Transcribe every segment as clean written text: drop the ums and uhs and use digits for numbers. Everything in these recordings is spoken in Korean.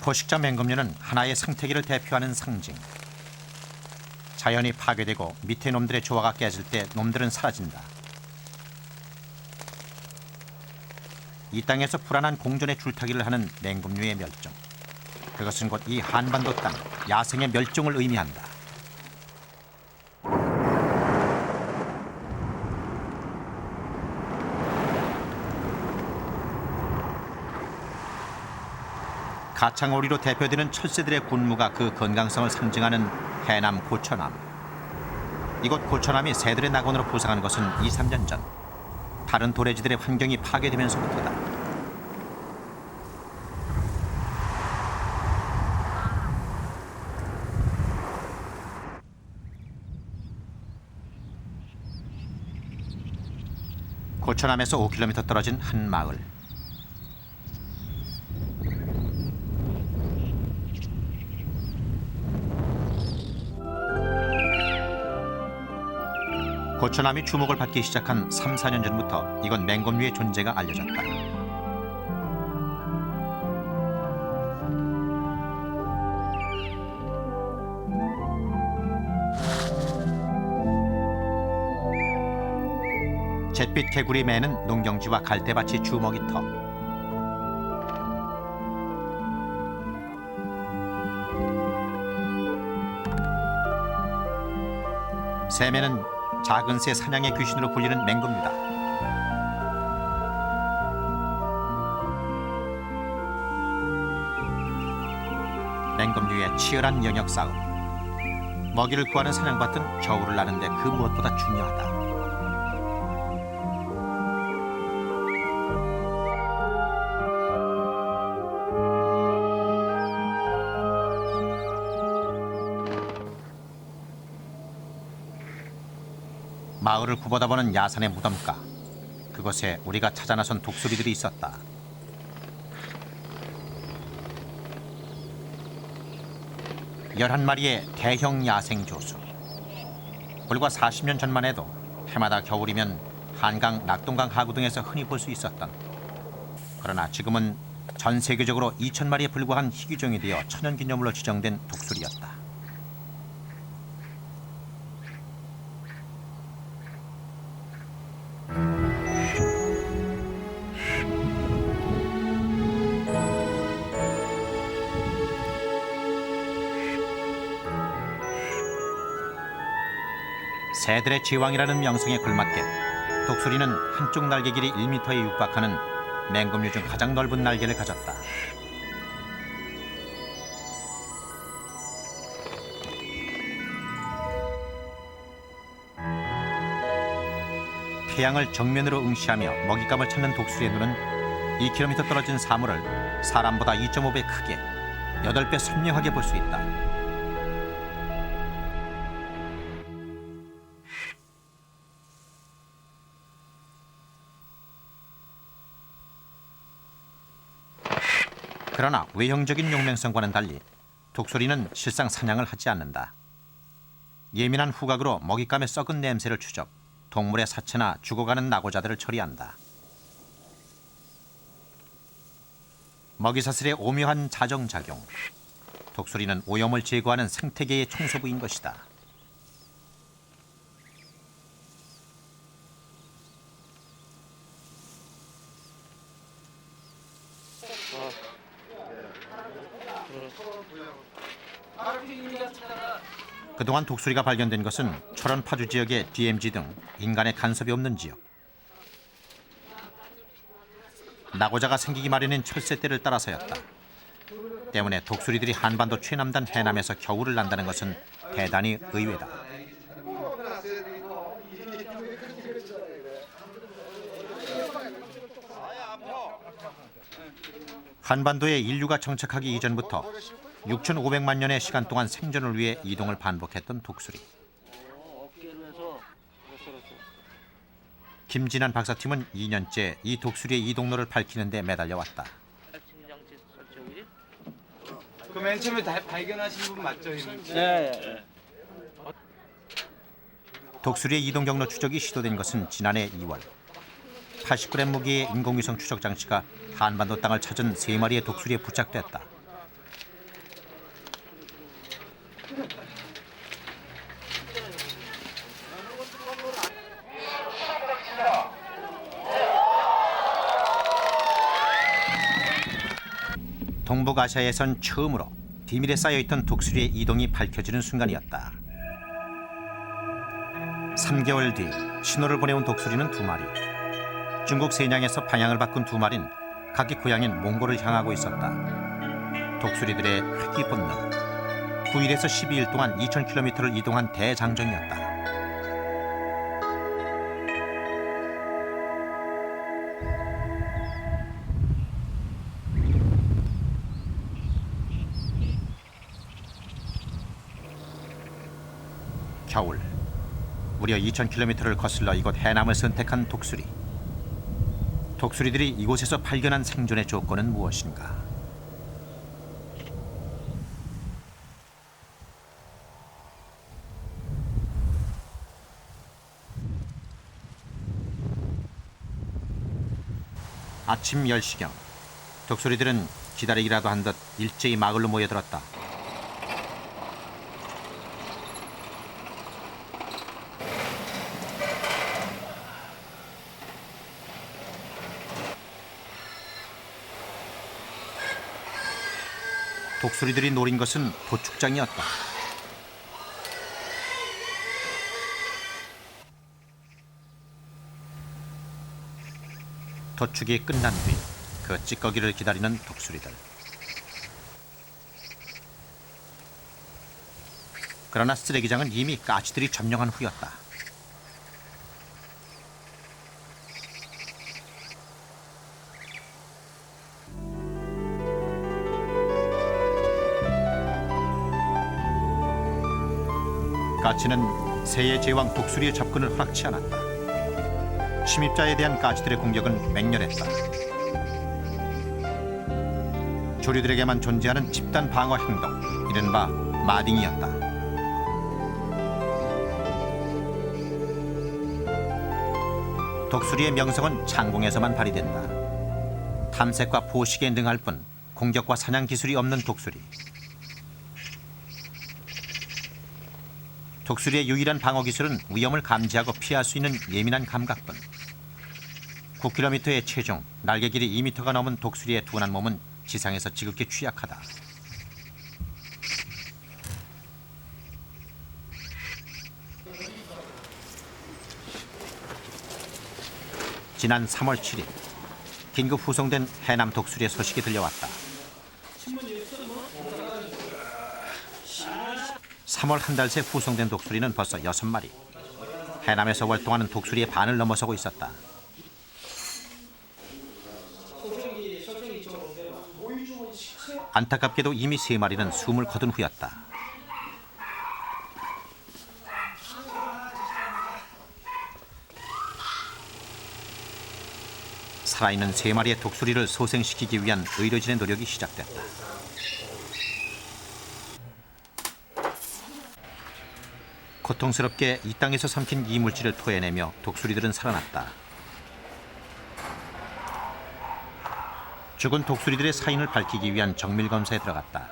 포식자 맹금류는 하나의 생태계를 대표하는 상징. 자연이 파괴되고 밑에 놈들의 조화가 깨질 때 놈들은 사라진다. 이 땅에서 불안한 공존의 줄타기를 하는 맹금류의 멸종. 그것은 곧 이 한반도 땅 야생의 멸종을 의미한다. 가창오리로 대표되는 철새들의 군무가 그 건강성을 상징하는 해남 고천암. 이곳 고천암이 새들의 낙원으로 부상한 것은 2, 3년 전. 다른 도래지들의 환경이 파괴되면서부터다. 고천암에서 5km 떨어진 한 마을. 고천암이 주목을 받기 시작한 3, 4년 전부터 이건 맹금류의 존재가 알려졌다. 잿빛 개구리 매는 농경지와 갈대밭이 주먹이터. 새매는 작은 새 사냥의 귀신으로 불리는 맹금류다. 맹금류의 치열한 영역 싸움. 먹이를 구하는 사냥밭은 겨울을 나는데 그 무엇보다 중요하다. 마을을 굽어다보는 야산의 무덤가. 그곳에 우리가 찾아 나선 독수리들이 있었다. 열한 마리의 대형 야생 조수. 불과 40년 전만 해도 해마다 겨울이면 한강, 낙동강 하구 등에서 흔히 볼 수 있었던. 그러나 지금은 전 세계적으로 2,000마리에 불과한 희귀종이 되어 천연기념물로 지정된 독수리였다. 새들의 제왕이라는 명성에 걸맞게 독수리는 한쪽 날개 길이 1m에 육박하는 맹금류 중 가장 넓은 날개를 가졌다. 태양을 정면으로 응시하며 먹잇감을 찾는 독수리의 눈은 2km 떨어진 사물을 사람보다 2.5배 크게 8배 선명하게 볼 수 있다. 그러나 외형적인 용맹성과는 달리 독수리는 실상 사냥을 하지 않는다. 예민한 후각으로 먹잇감의 썩은 냄새를 추적, 동물의 사체나 죽어가는 낙오자들을 처리한다. 먹이사슬의 오묘한 자정작용. 독수리는 오염을 제거하는 생태계의 청소부인 것이다. 그동안 독수리가 발견된 것은 철원 파주 지역의 DMZ 등 인간의 간섭이 없는 지역. 낙오자가 생기기 마련인 철새떼를 따라서였다. 때문에 독수리들이 한반도 최남단 해남에서 겨울을 난다는 것은 대단히 의외다. 한반도에 인류가 정착하기 이전부터 6,500만 년의 시간 동안 생존을 위해 이동을 반복했던 독수리. 김진한 박사팀은 2년째 이 독수리의 이동로를 밝히는 데 매달려왔다. 그 맨 처음에 발견하신 분 맞죠? 네. 독수리의 이동 경로 추적이 시도된 것은 지난해 2월. 80g 무게의 인공위성 추적 장치가 한반도 땅을 찾은 3마리의 독수리에 부착됐다. 동북아시아에선 처음으로 비밀에 쌓여있던 독수리의 이동이 밝혀지는 순간이었다. 3개월 뒤 신호를 보내온 독수리는 2마리. 중국 세냥에서 방향을 바꾼 2마리는 각기 고향인 몽골을 향하고 있었다. 독수리들의 희귀 본능. 9일에서 12일 동안 2,000km를 이동한 대장정이었다. 겨울, 무려 2,000km를 거슬러 이곳 해남을 선택한 독수리. 독수리들이 이곳에서 발견한 생존의 조건은 무엇인가? 아침 10시경, 독수리들은 기다리기라도 한 듯 일제히 마을로 모여들었다. 독수리들이 노린 것은 도축장이었다. 도축이 끝난 뒤 그 찌꺼기를 기다리는 독수리들. 그러나 쓰레기장은 이미 까치들이 점령한 후였다. 까치는 새의 제왕 독수리의 접근을 허락치 않았다. 침입자에 대한 까치들의 공격은 맹렬했다. 조류들에게만 존재하는 집단 방어 행동, 이른바 마딩이었다. 독수리의 명성은 창공에서만 발휘된다. 탐색과 포식에 능할 뿐 공격과 사냥 기술이 없는 독수리. 독수리의 유일한 방어 기술은 위험을 감지하고 피할 수 있는 예민한 감각뿐. 9km의 체중, 날개 길이 2m가 넘은 독수리의 둔한 몸은 지상에서 지극히 취약하다. 지난 3월 7일, 긴급 후송된 해남 독수리의 소식이 들려왔다. 3월 한 달 새 후송된 독수리는 벌써 6마리. 해남에서 활동하는 독수리의 반을 넘어서고 있었다. 안타깝게도 이미 3마리는 숨을 거둔 후였다. 살아있는 3마리의 독수리를 소생시키기 위한 의료진의 노력이 시작됐다. 고통스럽게 이 땅에서 삼킨 이물질을 토해내며 독수리들은 살아났다. 죽은 독수리들의 사인을 밝히기 위한 정밀검사에 들어갔다.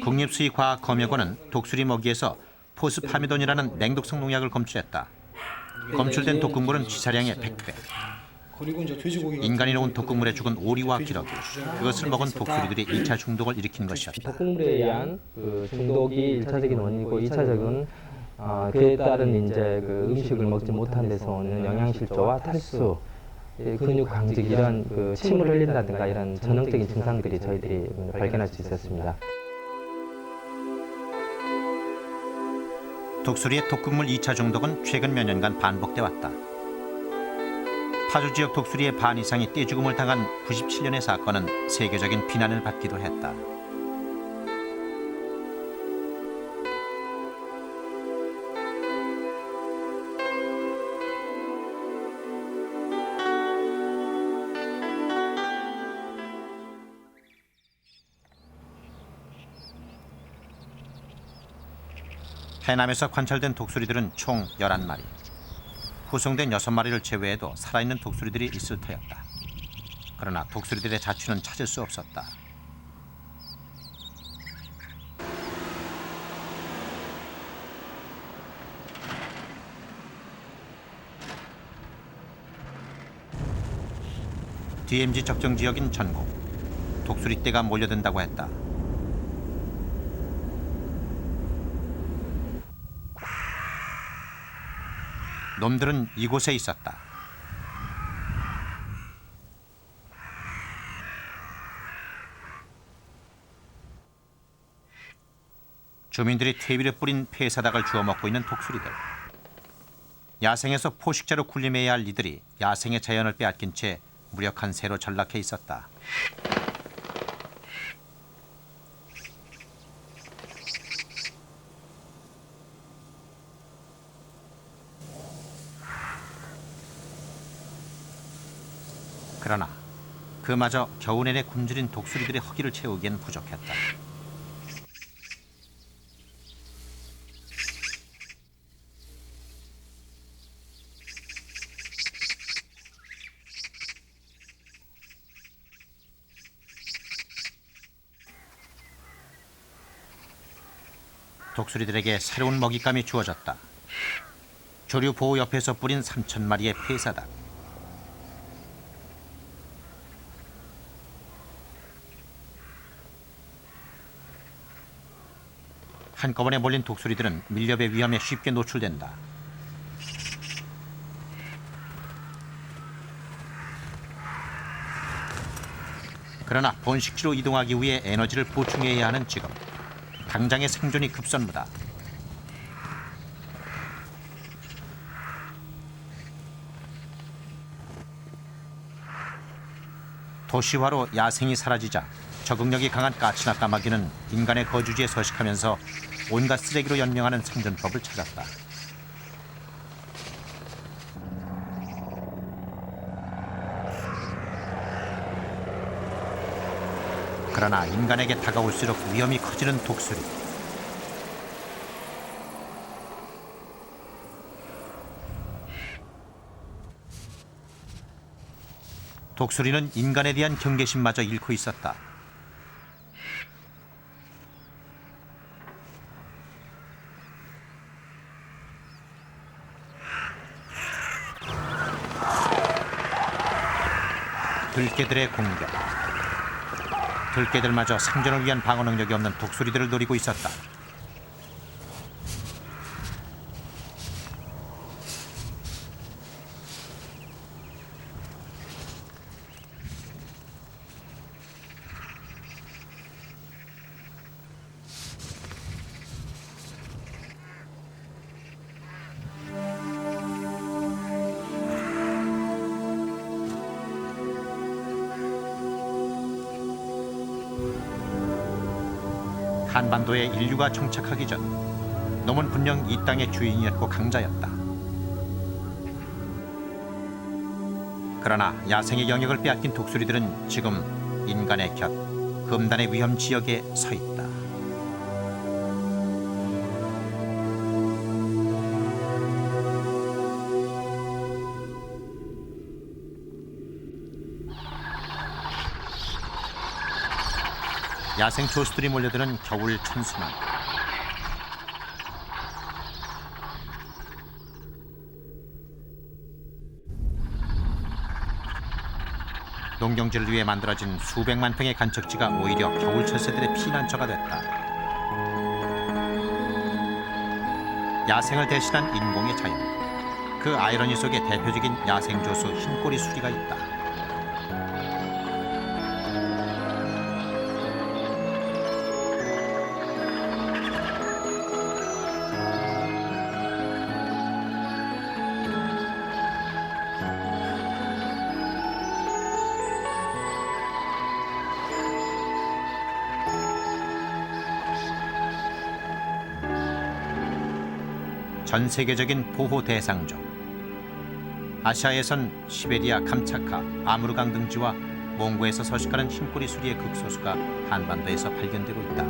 국립수의과학검역원은 독수리 먹이에서 포스파미돈이라는 냉독성 농약을 검출했다. 검출된 독극물은 치사량의 100배. 인간이 놓은 독극물에 죽은 오리와 기러기, 그것을 먹은 독수리들이 2차 중독을 일으킨 것이었다. 독극물에 의한 중독이 1차적인 원인이고 2차적은 그에 따른 이제 음식을 먹지 못한 데서 오는 영양실조와 탈수, 근육 강직 이런 침을 흘린다든가 이런 전형적인 증상들이 저희들이 발견할 수 있었습니다. 독수리의 독극물 2차 중독은 최근 몇 년간 반복돼 왔다. 파주 지역 독수리의 반 이상이 떼죽음을 당한 97년의 사건은 세계적인 비난을 받기도 했다. 해남에서 관찰된 독수리들은 총 11마리. 후송된 6마리를 제외해도 살아있는 독수리들이 있을 터였다. 그러나 독수리들의 자취는 찾을 수 없었다. DMZ 적정 지역인 전곡. 독수리 떼가 몰려든다고 했다. 놈들은 이곳에 있었다. 주민들이 퇴비를 뿌린 폐사닥을 주워 먹고 있는 독수리들. 야생에서 포식자로 군림해야 할 이들이 야생의 자연을 빼앗긴 채 무력한 새로 전락해 있었다. 그러나 그마저 겨우 내내 굶주린 독수리들의 허기를 채우기엔 부족했다. 독수리들에게 새로운 먹잇감이 주어졌다. 조류 보호 옆에서 뿌린 3,000마리의 폐사닭. 한꺼번에 몰린 독수리들은 밀렵의 위험에 쉽게 노출된다. 그러나 번식지로 이동하기 위해 에너지를 보충해야 하는 지금, 당장의 생존이 급선무다. 도시화로 야생이 사라지자 적응력이 강한 까치나 까마귀는 인간의 거주지에 서식하면서 온갖 쓰레기로 연명하는 생존법을 찾았다. 그러나 인간에게 다가올수록 위험이 커지는 독수리. 독수리는 인간에 대한 경계심마저 잃고 있었다. 들개들의 공격. 들개들마저 생존을 위한 방어 능력이 없는 독수리들을 노리고 있었다. 한반도에 인류가 정착하기 전 놈은 분명 이 땅의 주인이었고 강자였다. 그러나 야생의 영역을 빼앗긴 독수리들은 지금 인간의 곁, 금단의 위험 지역에 서 있다. 야생 조수들이 몰려드는 겨울 천수만. 농경지를 위해 만들어진 수백만 평의 간척지가 오히려 겨울 철새들의 피난처가 됐다. 야생을 대신한 인공의 자연. 그 아이러니 속에 대표적인 야생 조수 흰꼬리 수리가 있다. 전 세계적인 보호 대상종. 아시아에선 시베리아 감차카, 아무르강 등지와 몽고에서 서식하는 흰꼬리 수리의 극소수가 한반도에서 발견되고 있다.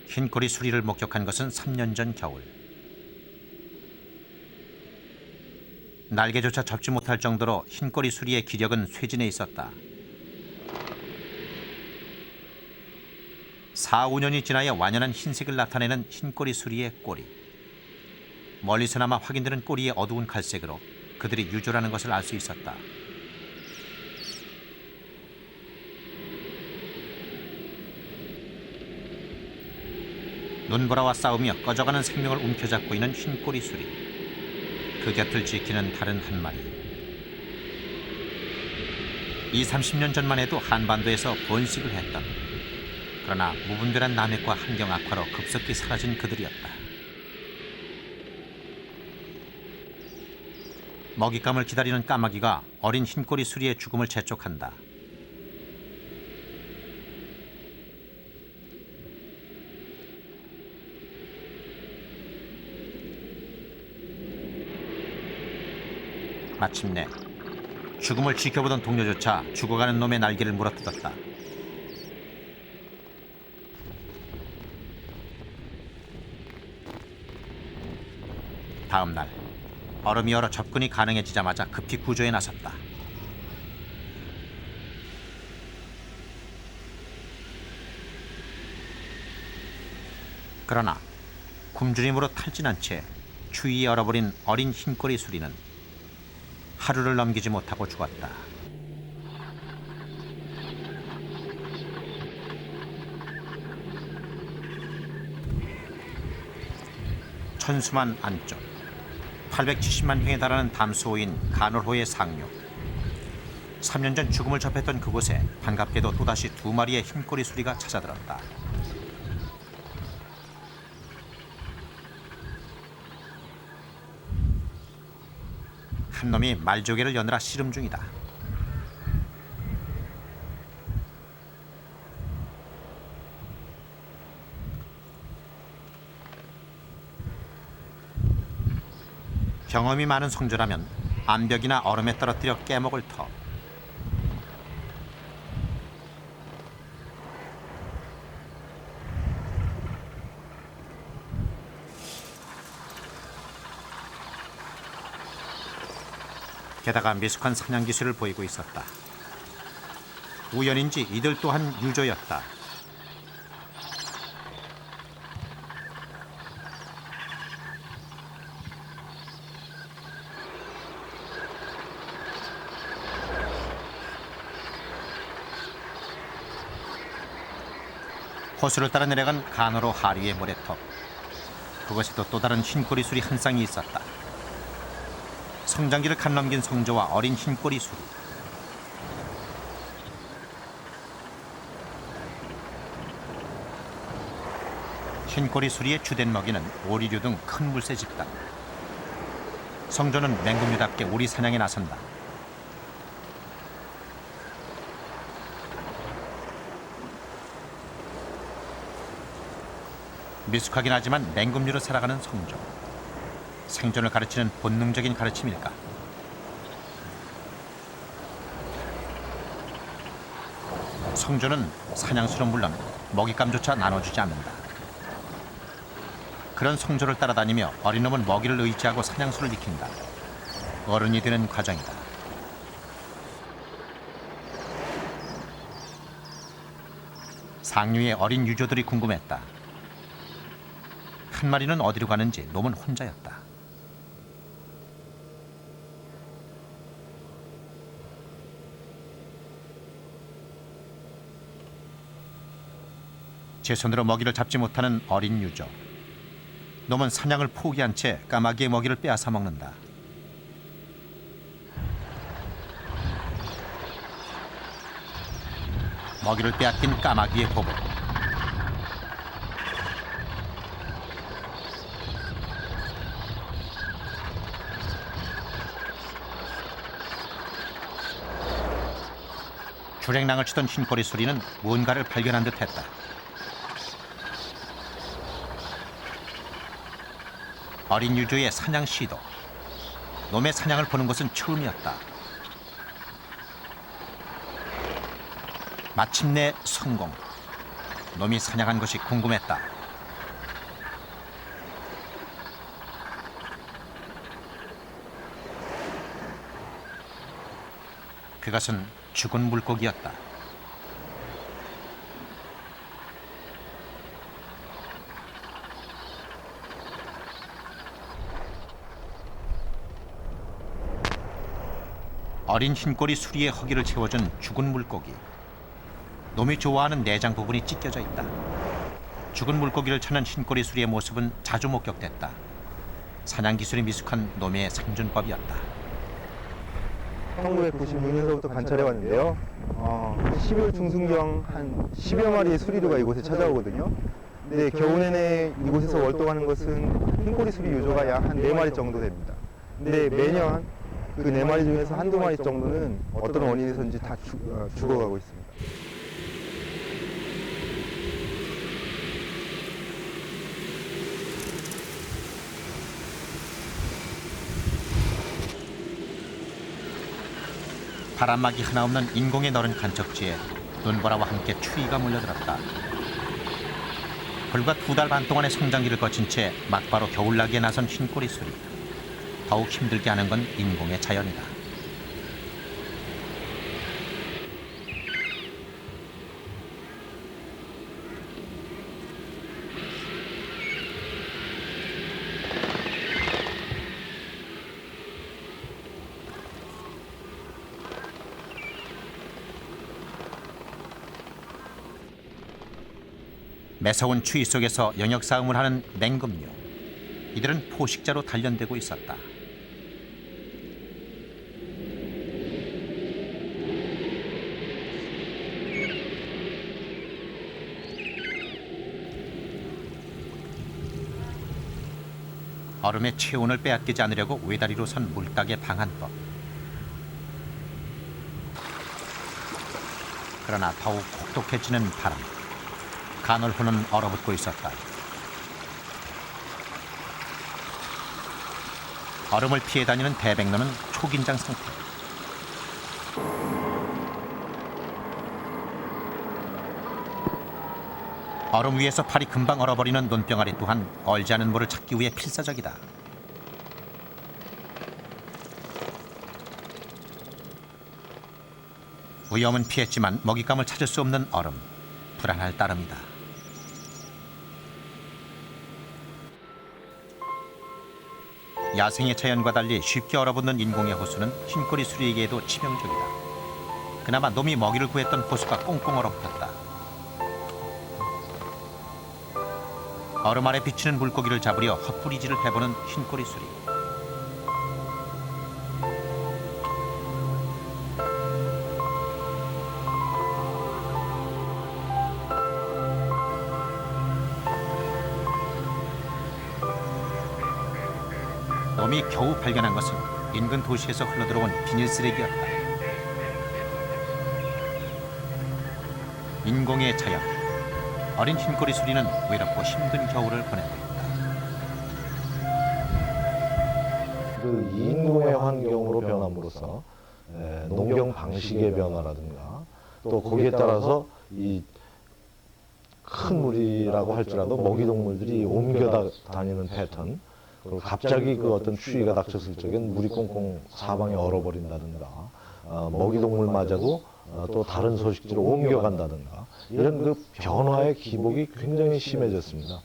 흰꼬리 수리를 목격한 것은 3년 전 겨울. 날개조차 접지 못할 정도로 흰꼬리 수리의 기력은 쇠진해 있었다. 4, 5년이 지나야 완연한 흰색을 나타내는 흰꼬리 수리의 꼬리. 멀리서나마 확인되는 꼬리의 어두운 갈색으로 그들이 유조라는 것을 알 수 있었다. 눈보라와 싸우며 꺼져가는 생명을 움켜잡고 있는 흰꼬리 수리. 그 곁을 지키는 다른 한 마리. 30년 전만 해도 한반도에서 번식을 했던, 그러나 무분별한 남획과 환경 악화로 급속히 사라진 그들이었다. 먹잇감을 기다리는 까마귀가 어린 흰꼬리 수리의 죽음을 재촉한다. 마침내 죽음을 지켜보던 동료조차 죽어가는 놈의 날개를 물어뜯었다. 다음 날 얼음이 얼어 접근이 가능해지자마자 급히 구조에 나섰다. 그러나 굶주림으로 탈진한 채 추위에 얼어버린 어린 흰꼬리 수리는 하루를 넘기지 못하고 죽었다. 천수만 안쪽 870만 평에 달하는 담수호인 간월호의 상류. 3년 전 죽음을 접했던 그곳에 반갑게도 또다시 2마리의 흰꼬리 수리가 찾아들었다. 한 놈이 말조개를 여느라 씨름 중이다. 경험이 많은 성조라면 암벽이나 얼음에 떨어뜨려 깨먹을 터. 게다가 미숙한 사냥 기술을 보이고 있었다. 우연인지 이들 또한 유조였다. 호수를 따라 내려간 간호로 하류의 모래톱. 그것에도 또 다른 흰꼬리 수리 한 쌍이 있었다. 성장기를 간 넘긴 성조와 어린 흰꼬리 수리. 흰꼬리 수리의 주된 먹이는 오리류 등 큰 물새 집단. 성조는 맹금류답게 오리 사냥에 나선다. 미숙하긴 하지만 맹금류로 살아가는 성조. 생존을 가르치는 본능적인 가르침일까? 성조는 사냥수는 물론 먹잇감조차 나눠주지 않는다. 그런 성조를 따라다니며 어린 놈은 먹이를 의지하고 사냥수를 익힌다. 어른이 되는 과정이다. 상류의 어린 유조들이 궁금했다. 한 마리는 어디로 가는지 놈은 혼자였다. 제 손으로 먹이를 잡지 못하는 어린 유조. 놈은 사냥을 포기한 채 까마귀의 먹이를 빼앗아 먹는다. 먹이를 빼앗긴 까마귀의 보복. 주랭랑을 치던 흰꼬리 수리는 무언가를 발견한 듯했다. 어린 유조의 사냥 시도. 놈의 사냥을 보는 것은 처음이었다. 마침내 성공. 놈이 사냥한 것이 궁금했다. 그것은 죽은 물고기였다. 어린 흰꼬리 수리의 허기를 채워준 죽은 물고기. 놈이 좋아하는 내장 부분이 찢겨져 있다. 죽은 물고기를 찾는 흰꼬리 수리의 모습은 자주 목격됐다. 사냥 기술이 미숙한 놈의 생존법이었다. 1996년서부터 관찰해 왔는데요. 12월 중순경 한 10여 마리의 수리류가 이곳에 찾아오거든요. 근데 겨우 내내 이곳에서 활동하는 것은 흰꼬리 수리 유조가 약 한 4마리 정도 됩니다. 근데 매년 그 4마리 중에서 한두 마리 정도는 어떤 원인에서인지 다 죽어가고 있습니다. 바람막이 하나 없는 인공의 너른 간척지에 눈보라와 함께 추위가 몰려들었다. 불과 2달 반 동안의 성장기를 거친 채 막바로 겨울나기에 나선 흰꼬리 수리. 더욱 힘들게 하는 건 인공의 자연이다. 매서운 추위 속에서 영역 싸움을 하는 맹금류. 이들은 포식자로 단련되고 있었다. 얼음의 체온을 빼앗기지 않으려고 외다리로 선 물닭의 방한법. 그러나 더욱 혹독해지는 바람. 간헐호는 얼어붙고 있었다. 얼음을 피해 다니는 대백로는 초긴장 상태. 얼음 위에서 팔이 금방 얼어버리는 눈병아리 또한 얼지 않은 물을 찾기 위해 필사적이다. 위험은 피했지만 먹잇감을 찾을 수 없는 얼음. 불안할 따름이다. 야생의 자연과 달리 쉽게 얼어붙는 인공의 호수는 흰꼬리 수리에게도 치명적이다. 그나마 놈이 먹이를 구했던 호수가 꽁꽁 얼어붙었다. 얼음 아래 비치는 물고기를 잡으려 헛부리질을 해보는 흰꼬리 수리. 놈이 겨우 발견한 것은 인근 도시에서 흘러들어온 비닐 쓰레기였다. 인공의 자연. 어린 흰꼬리 수리는 외롭고 힘든 겨울을 보내고 있다. 그 인공의 환경으로 변함으로써 농경 방식의 변화라든가 또 거기에 따라서 이 큰 물이라고 할지라도 먹이 동물들이 옮겨 다니는 패턴, 그리고 갑자기 그 어떤 추위가 닥쳤을 적엔 물이 꽁꽁 사방에 얼어버린다든가, 먹이 동물마저도 또 다른 서식지로 옮겨간다든가, 이런 그 변화의 기복이 굉장히 심해졌습니다.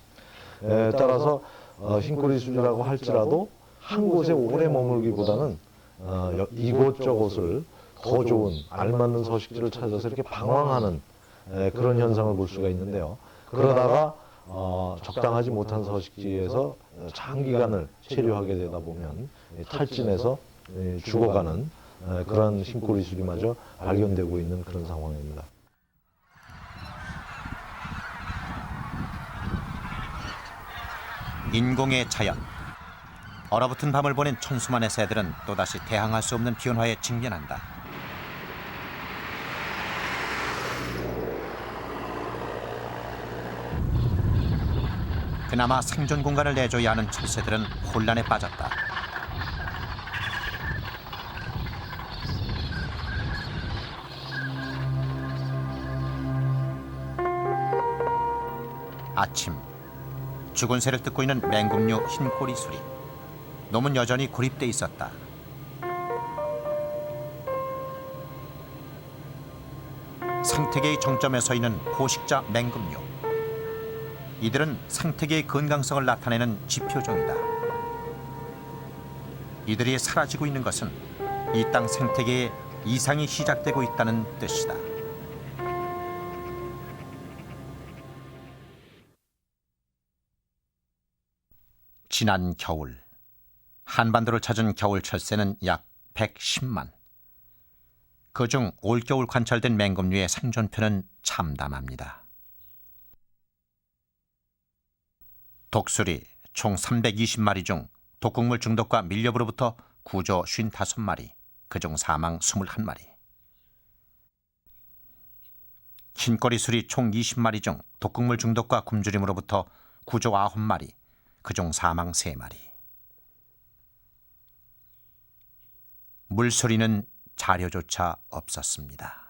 따라서 흰꼬리 수리라고 할지라도 한 곳에 오래 머물기보다는 이곳저곳을 더 좋은 알맞는 서식지를 찾아서 이렇게 방황하는 그런 현상을 볼 수가 있는데요. 그러다가 적당하지 못한 서식지에서 장기간을 체류하게 되다 보면 탈진해서 죽어가는 그런 흰꼬리 수리마저 발견되고 있는 그런 상황입니다. 인공의 자연. 얼어붙은 밤을 보낸 천수만의 새들은 또다시 대항할 수 없는 변화에 직면한다. 그나마 생존 공간을 내줘야 하는 철새들은 혼란에 빠졌다. 아침, 죽은 새를 뜯고 있는 맹금류 흰꼬리 수리. 놈은 여전히 고립돼 있었다. 생태계의 정점에 서 있는 포식자 맹금류. 이들은 생태계의 건강성을 나타내는 지표종이다. 이들이 사라지고 있는 것은 이 땅 생태계에 이상이 시작되고 있다는 뜻이다. 지난 겨울 한반도를 찾은 겨울 철새는 약 110만. 그중 올겨울 관찰된 맹금류의 생존표는 참담합니다. 독수리 총 320마리 중 독극물 중독과 밀렵으로부터 구조 55마리, 그중 사망 21마리. 흰꼬리 수리 총 20마리 중 독극물 중독과 굶주림으로부터 구조 9마리, 그중 사망 3마리. 물소리는 자료조차 없었습니다.